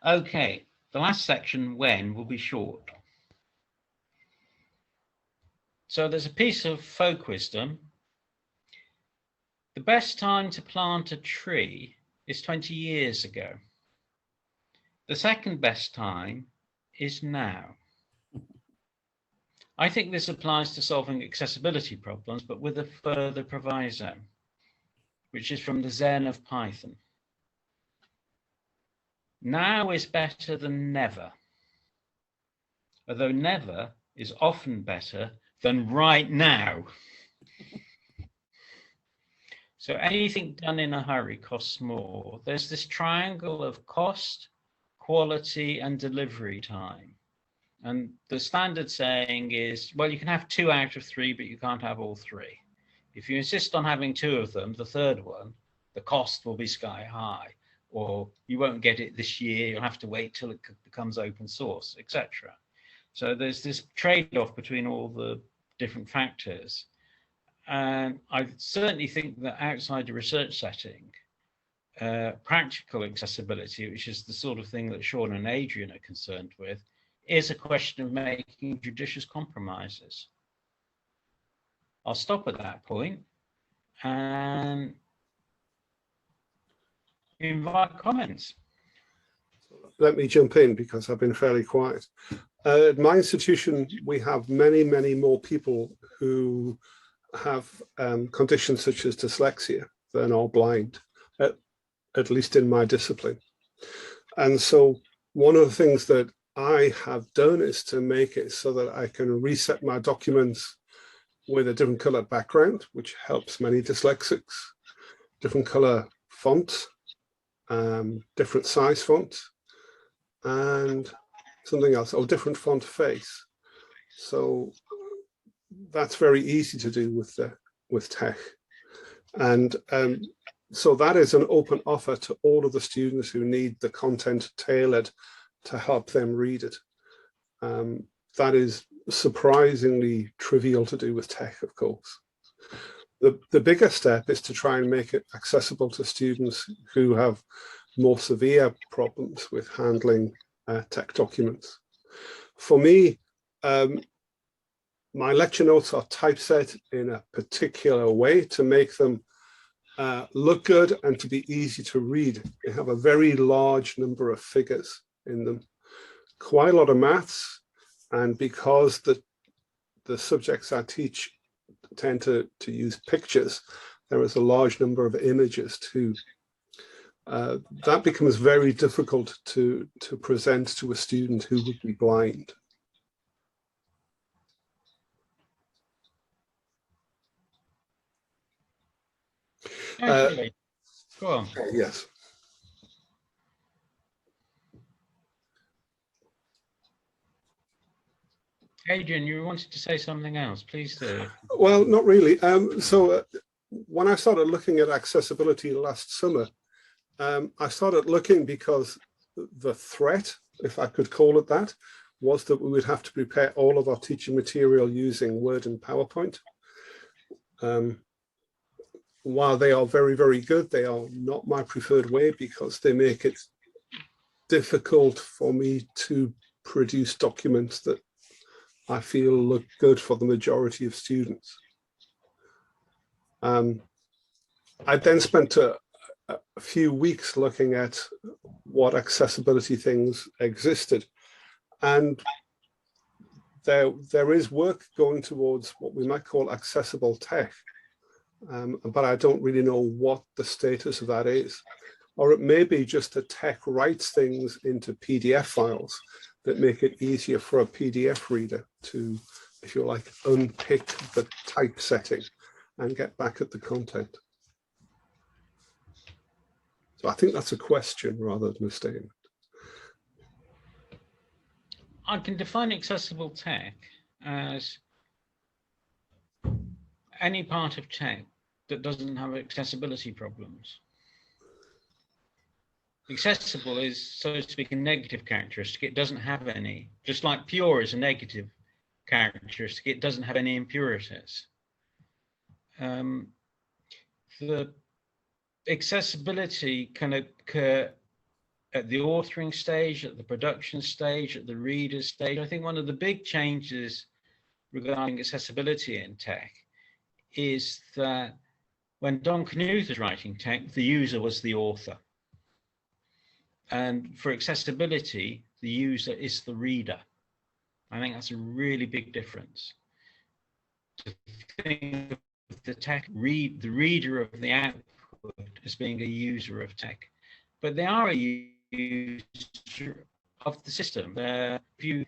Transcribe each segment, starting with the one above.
Okay, the last section, when, will be short. So there's a piece of folk wisdom. The best time to plant a tree is 20 years ago. The second best time is now. I think this applies to solving accessibility problems, but with a further proviso, which is from the Zen of Python. Now is better than never, although never is often better than right now. So anything done in a hurry costs more. There's this triangle of cost, quality, and delivery time. And the standard saying is, well, you can have 2 out of 3, but you can't have all 3. If you insist on having 2 of them, the third one, the cost will be sky high, or you won't get it this year, you'll have to wait till it becomes open source, etc. So there's this trade-off between all the different factors. And I certainly think that outside the research setting, practical accessibility, which is the sort of thing that Sean and Adrian are concerned with, is a question of making judicious compromises. I'll stop at that point and invite comments. Let me jump in because I've been fairly quiet. At my institution, we have many, many more people who have conditions such as dyslexia than are blind, at least in my discipline. And so one of the things that I have done is to make it so that I can reset my documents with a different color background, which helps many dyslexics, different color fonts, different size fonts, and something else, or different font face. So that's very easy to do with tech. And so that is an open offer to all of the students who need the content tailored to help them read it. That is surprisingly trivial to do with tech, of course. The bigger step is to try and make it accessible to students who have more severe problems with handling tech documents. For me, my lecture notes are typeset in a particular way to make them look good and to be easy to read. They have a very large number of figures in them, quite a lot of maths, and because the subjects I teach tend to use pictures, there is a large number of images too. That becomes very difficult to present to a student who would be blind. Go on. Yes. Adrian, you wanted to say something else, please do. Well, not really. When I started looking at accessibility last summer, I started looking because the threat, if I could call it that, was that we would have to prepare all of our teaching material using Word and PowerPoint. While they are very, very good, they are not my preferred way because they make it difficult for me to produce documents that I feel look good for the majority of students. I then spent a few weeks looking at what accessibility things existed, and there is work going towards what we might call accessible tech, but I don't really know what the status of that is. Or it may be just that tech writes things into PDF files that make it easier for a PDF reader to, if you like, unpick the typesetting and get back at the content. So I think that's a question rather than a statement. I can define accessible tech as any part of tech that doesn't have accessibility problems. Accessible is, so to speak, a negative characteristic. It doesn't have any. Just like pure is a negative characteristic, it doesn't have any impurities. The accessibility can occur at the authoring stage, at the production stage, at the reader stage. I think one of the big changes regarding accessibility in tech is that when Don Knuth was writing tech, the user was the author. And for accessibility, the user is the reader. I think that's a really big difference. To think of the tech, the reader of the output as being a user of tech, but they are a user of the system. If you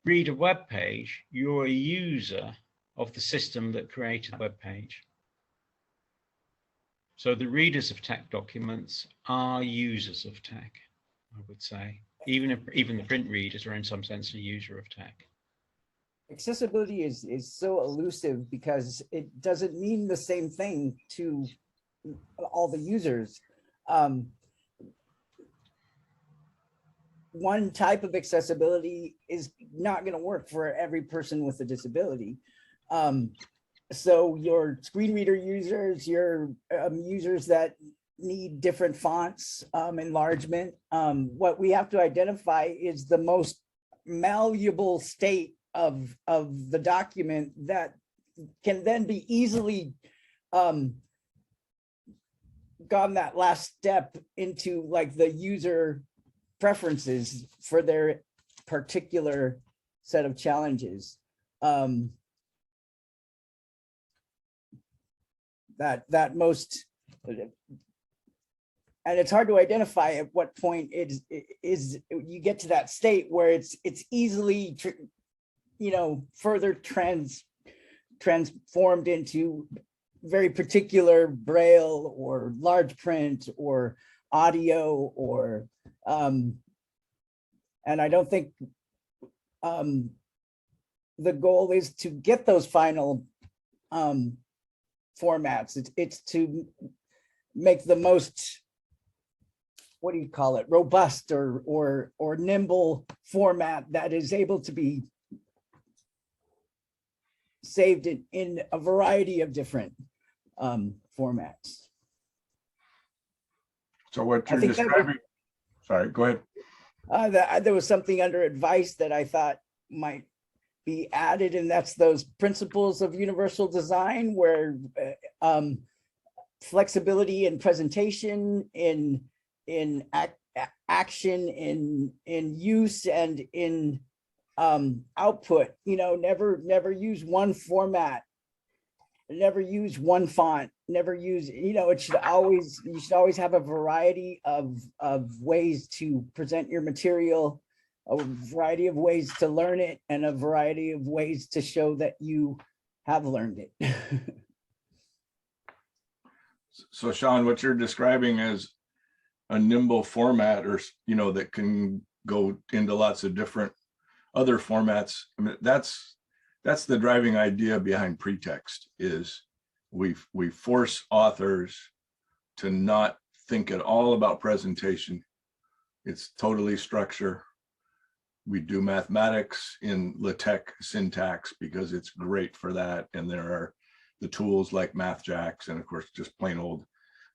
read a web page, you're a user of the system that created the web page. So the readers of tech documents are users of tech, I would say. Even the print readers are in some sense a user of tech. Accessibility is so elusive because it doesn't mean the same thing to all the users. One type of accessibility is not going to work for every person with a disability. So your screen reader users, your users that need different fonts, enlargement, what we have to identify is the most malleable state of the document that can then be easily gone that last step into like the user preferences for their particular set of challenges. That most, and it's hard to identify at what point it is you get to that state where it's easily further transformed into very particular Braille or large print or audio or and I don't think the goal is to get those final formats. It's to make the most, what do you call it, robust or nimble format that is able to be saved in a variety of different formats. So what you're describing, sorry, go ahead. There was something under advice that I thought might be added, and that's those principles of universal design where flexibility in presentation, in action, in use, and in output. Never use one format, never use one font, never use, you should always have a variety of ways to present your material, a variety of ways to learn it, and a variety of ways to show that you have learned it. So Sean, what you're describing is a nimble format, or that can go into lots of different other formats. I mean, that's the driving idea behind pretext, is we force authors to not think at all about presentation. It's totally structure. We do mathematics in LaTeX syntax because it's great for that. And there are the tools like MathJax and of course just plain old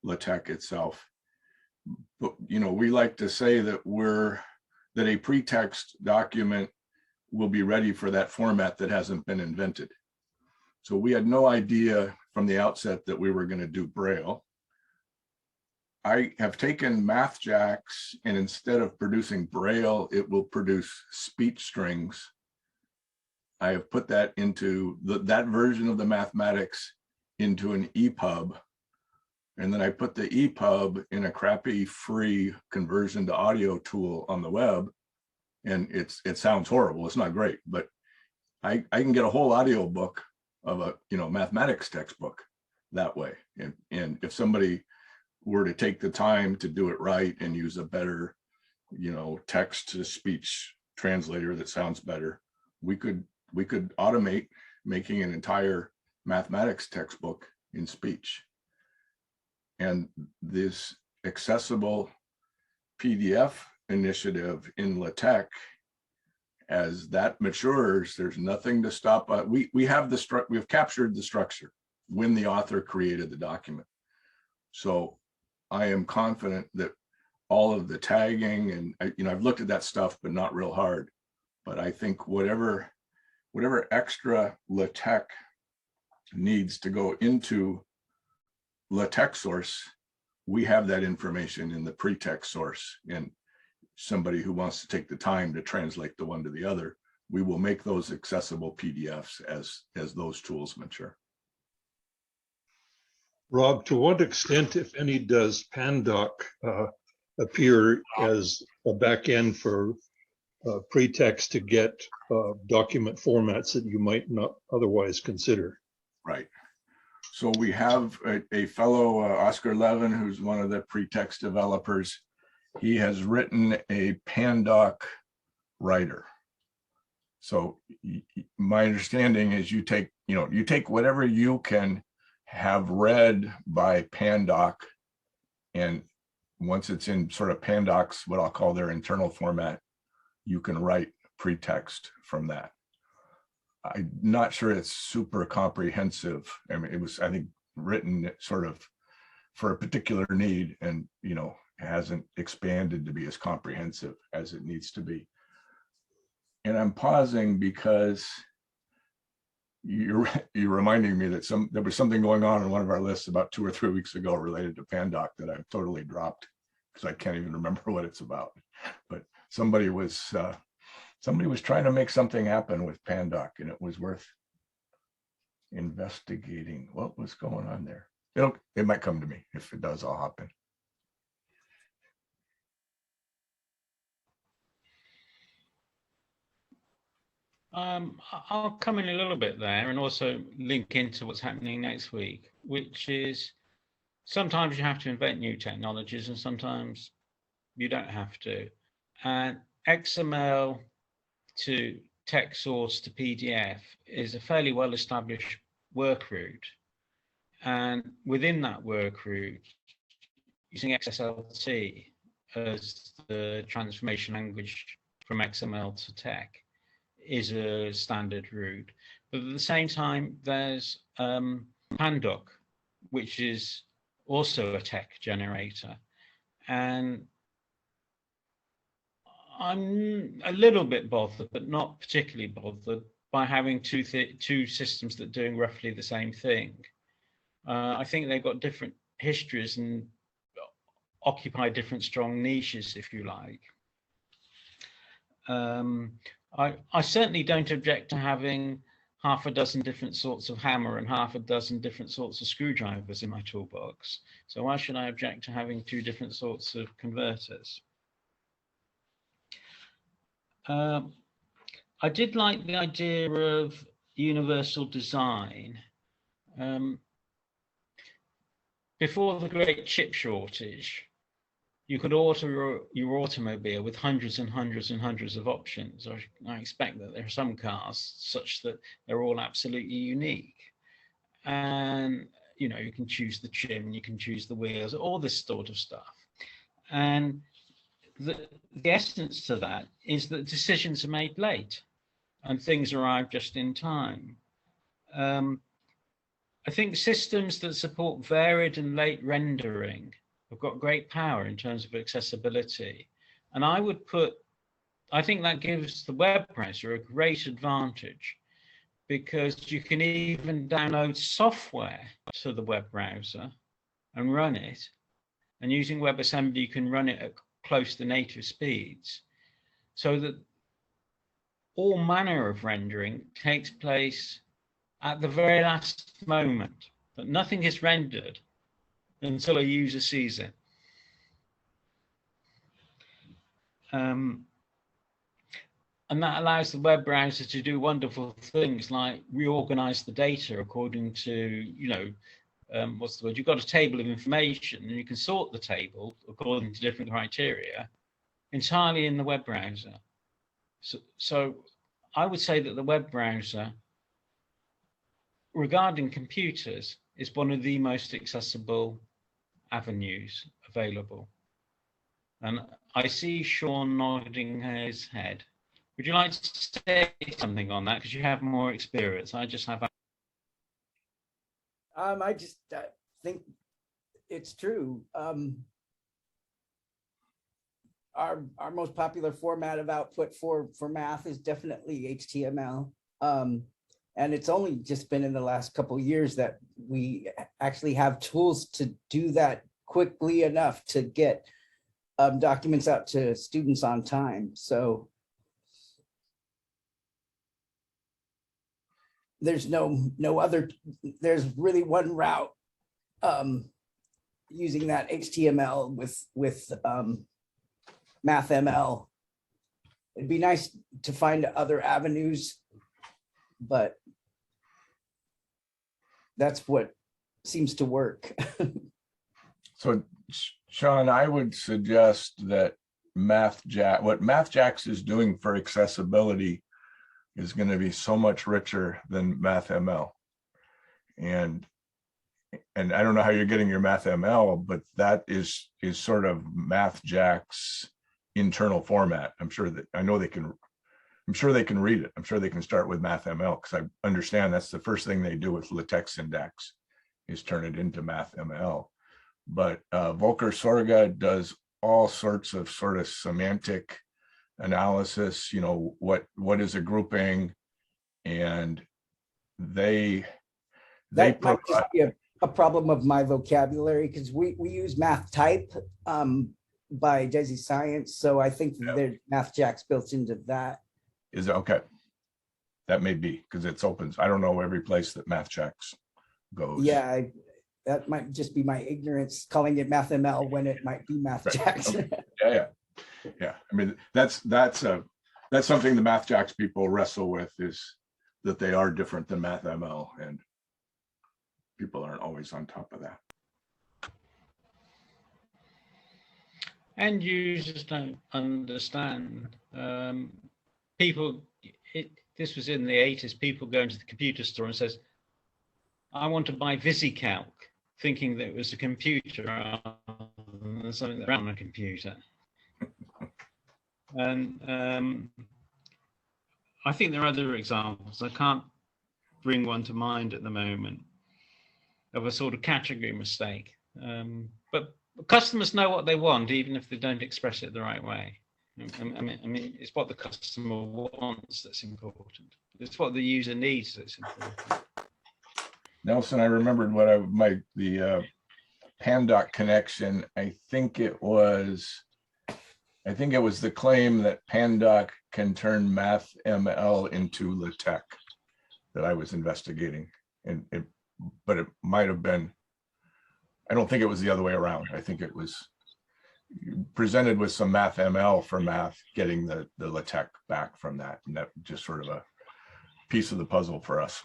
LaTeX itself. But we like to say that a pretext document will be ready for that format that hasn't been invented. So we had no idea from the outset that we were going to do Braille. I have taken MathJax, and instead of producing Braille, it will produce speech strings. I have put that into that version of the mathematics into an EPUB. And then I put the EPUB in a crappy free conversion to audio tool on the web. And it sounds horrible. It's not great, but I can get a whole audio book of a mathematics textbook that way. And if somebody were to take the time to do it right and use a better, text to speech translator that sounds better, we could automate making an entire mathematics textbook in speech. And this accessible PDF initiative in LaTeX, as that matures, there's nothing to stop. We have captured the structure when the author created the document. So I am confident that all of the tagging, and I've looked at that stuff, but not real hard. But I think whatever extra LaTeX needs to go into LaTeX source, we have that information in the pre-text source. And somebody who wants to take the time to translate the one to the other, we will make those accessible PDFs as those tools mature. Rob, to what extent, if any, does Pandoc appear as a backend for pre-text to get document formats that you might not otherwise consider? Right. So we have a fellow, Oscar Levin, who's one of the pre-text developers. He has written a Pandoc writer. So my understanding is you take whatever you can have read by Pandoc, and once it's in sort of Pandoc's, what I'll call their internal format, you can write pre-text from that. I'm not sure it's super comprehensive. I mean, it was, I think, written sort of for a particular need, and hasn't expanded to be as comprehensive as it needs to be. And I'm pausing because you're reminding me that there was something going on one of our lists about 2 or 3 weeks ago related to Pandoc that I've totally dropped because I can't even remember what it's about. But somebody was trying to make something happen with Pandoc, and it was worth investigating what was going on there. It might come to me. If it does, I'll hop in. I'll come in a little bit there and also link into what's happening next week, which is sometimes you have to invent new technologies and sometimes you don't have to. And XML to text source to PDF is a fairly well-established work route. And within that work route, using XSLT as the transformation language from XML to TeX is a standard route. But at the same time, there's Pandoc, which is also a TeX generator. And I'm a little bit bothered, but not particularly bothered by having two systems that are doing roughly the same thing. I think they've got different histories and occupy different strong niches, if you like. I certainly don't object to having half a dozen different sorts of hammer and half a dozen different sorts of screwdrivers in my toolbox. So why should I object to having 2 different sorts of converters? I did like the idea of universal design. Before the great chip shortage, you could order your automobile with hundreds and hundreds and hundreds of options. I expect that there are some cars such that they're all absolutely unique. And, you can choose the trim, you can choose the wheels, all this sort of stuff. And the essence to that is that decisions are made late and things arrive just in time. I think systems that support varied and late rendering have got great power in terms of accessibility. And I think that gives the web browser a great advantage because you can even download software to the web browser and run it. And using WebAssembly, you can run it at close to native speeds so that all manner of rendering takes place at the very last moment, that nothing is rendered until a user sees it. And that allows the web browser to do wonderful things like reorganize the data according to, what's the word? You've got a table of information and you can sort the table according to different criteria entirely in the web browser. So I would say that the web browser, regarding computers, is one of the most accessible avenues available. And I see Sean nodding his head. Would you like to say something on that? Because you have more experience. I just have. I think it's true. our most popular format of output for math is definitely HTML. And it's only just been in the last couple of years that we actually have tools to do that quickly enough to get documents out to students on time. So there's no other, there's really one route using that HTML with MathML. It'd be nice to find other avenues, but that's what seems to work. So Sean, I would suggest that what MathJax is doing for accessibility is going to be so much richer than MathML. And I don't know how you're getting your MathML, but that is sort of MathJax's internal format. I'm sure they can read it. I'm sure they can start with MathML, because I understand that's the first thing they do with LaTeX Index is turn it into MathML. But Volker Sorga does all sorts of sort of semantic analysis, you know, what is a grouping, and they That might just be a problem of my vocabulary, because we use math type by Desi Science. So I think that there's MathJax built into that. Is it okay? That may be, because it's open. I don't know every place that MathJax goes. Yeah, that might just be my ignorance calling it MathML when it might be MathJax. Right. Yeah. I mean, that's something the MathJax people wrestle with, is that they are different than MathML, and people aren't always on top of that. End users don't understand. This was in the 80s, people go into the computer store and says, I want to buy VisiCalc, thinking that it was a computer rather than something that ran on a computer. And I think there are other examples. I can't bring one to mind at the moment of a sort of category mistake. But customers know what they want, even if they don't express it the right way. I mean, it's what the customer wants that's important. It's what the user needs that's important. Nelson, I remembered the Pandoc connection. I think it was the claim that Pandoc can turn MathML into LaTeX that I was investigating, but it might have been. I don't think it was the other way around. I think it was presented with some MathML for math, getting the LaTeX back from that, and that just sort of a piece of the puzzle for us.